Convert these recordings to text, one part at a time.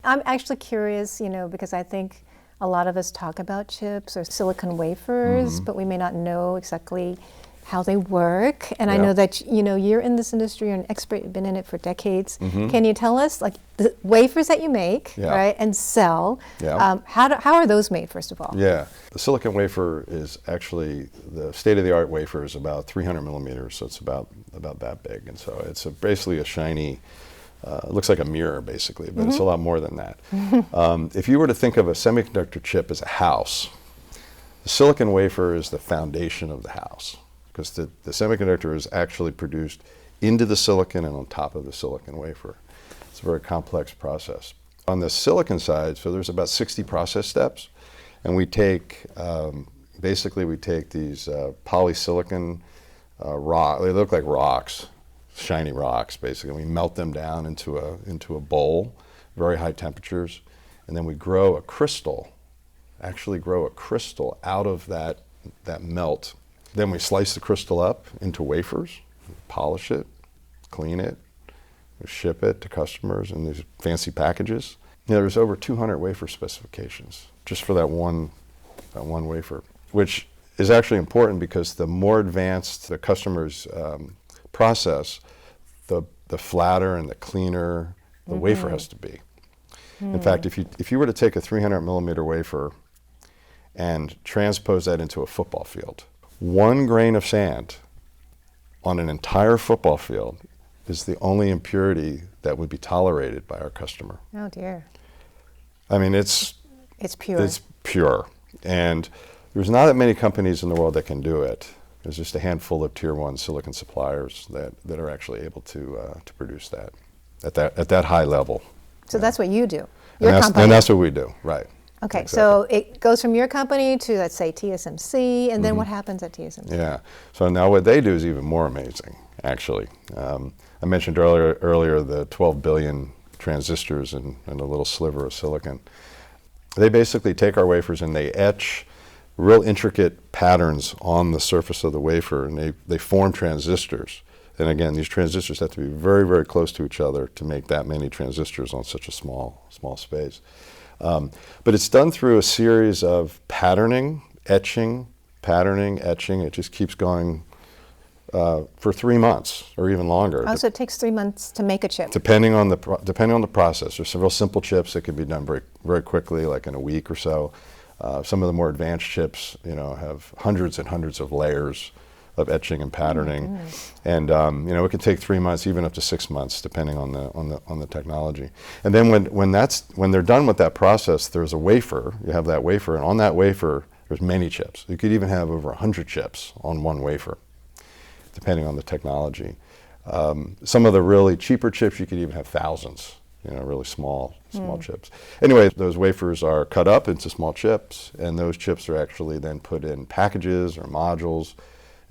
I'm actually curious, because I think a lot of us talk about chips or silicon wafers, but we may not know exactly how they work. And I know that, you're in this industry, you're an expert, you've been in it for decades. Can you tell us, like, the wafers that you make, right, and sell, how are those made, first of all? Yeah, the silicon wafer is actually, the state-of-the-art wafer is about 300 millimeters, so it's about that big. And so it's basically a shiny, it looks like a mirror, basically, but it's a lot more than that. If you were to think of a semiconductor chip as a house, the silicon wafer is the foundation of the house, because the semiconductor is actually produced into the silicon and on top of the silicon wafer. It's a very complex process. On the silicon side, so there's about 60 process steps, and we take, basically we take these polysilicon rock, they look like rocks, shiny rocks, basically. We melt them down into a bowl, very high temperatures, and then we grow a crystal, actually grow a crystal out of that melt. Then we slice the crystal up into wafers, polish it, clean it, we ship it to customers in these fancy packages. There's over 200 wafer specifications just for that one wafer, which is actually important because the more advanced the customer's process, the flatter and the cleaner the wafer has to be. In fact, if you were to take a 300 millimeter wafer and transpose that into a football field, 1 grain of sand on an entire football field is the only impurity that would be tolerated by our customer. Oh dear. I mean, it's pure. It's pure. And there's not that many companies in the world that can do it. There's just a handful of tier 1 silicon suppliers that are actually able to produce that at that high level. So that's what you do, And that's what we do, right. Okay, exactly. So it goes from your company to, let's say, TSMC, and then what happens at TSMC? Yeah, so now what they do is even more amazing, actually. I mentioned earlier the 12 billion transistors in a little sliver of silicon. They basically take our wafers and they etch real intricate patterns on the surface of the wafer, and they form transistors. And again, these transistors have to be very, very close to each other to make that many transistors on such a small space. But it's done through a series of patterning, etching. It just keeps going for 3 months or even longer. Oh, so it takes 3 months to make a chip. Depending on the process. There's several simple chips that can be done very, very quickly, like in a week or so. Some of the more advanced chips, have hundreds and hundreds of layers of etching and patterning, and it can take 3 months, even up to 6 months, depending on the technology. And then when they're done with that process, there's a wafer. You have that wafer, and on that wafer, there's many chips. You could even have over 100 chips on one wafer, depending on the technology. Some of the really cheaper chips, you could even have thousands. Really small chips. Anyway, those wafers are cut up into small chips, and those chips are actually then put in packages or modules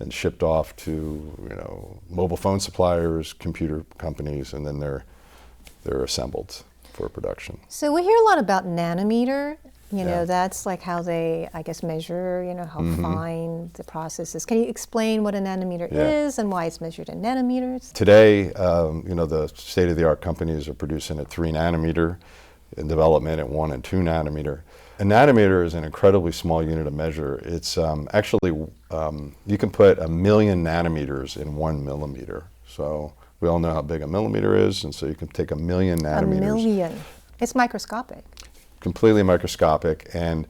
and shipped off to mobile phone suppliers, computer companies, and then they're assembled for production. So we hear a lot about nanometer. That's like how they, I guess, measure, how fine the process is. Can you explain what a nanometer is and why it's measured in nanometers? Today, the state-of-the-art companies are producing at 3 nanometer, in development at 1 and 2 nanometer. A nanometer is an incredibly small unit of measure. It's actually, you can put 1 million nanometers in 1 millimeter. So we all know how big a millimeter is, and so you can take 1 million nanometers. 1 million. It's microscopic. Completely microscopic. And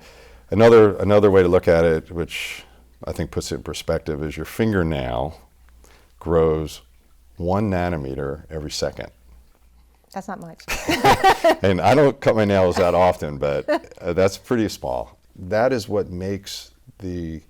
another way to look at it, which I think puts it in perspective, is your fingernail grows 1 nanometer every second. That's not much. And I don't cut my nails that often, but that's pretty small. That is what makes the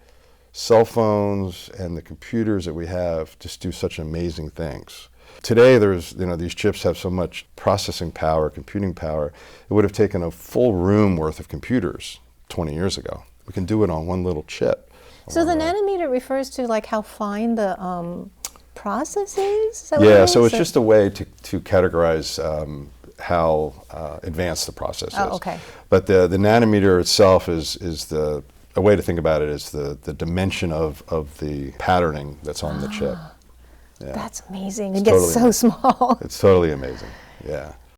cell phones and the computers that we have just do such amazing things. Today, these chips have so much processing power, computing power. It would have taken a full room worth of computers 20 years ago. We can do it on one little chip. So the nanometer refers to like how fine the process is? Yeah, so it's just a way to categorize how advanced the process is. Oh, okay. But the nanometer itself is a way to think about it is the dimension of the patterning that's on the chip. Yeah. That's amazing. It gets so small. It's totally amazing. Yeah.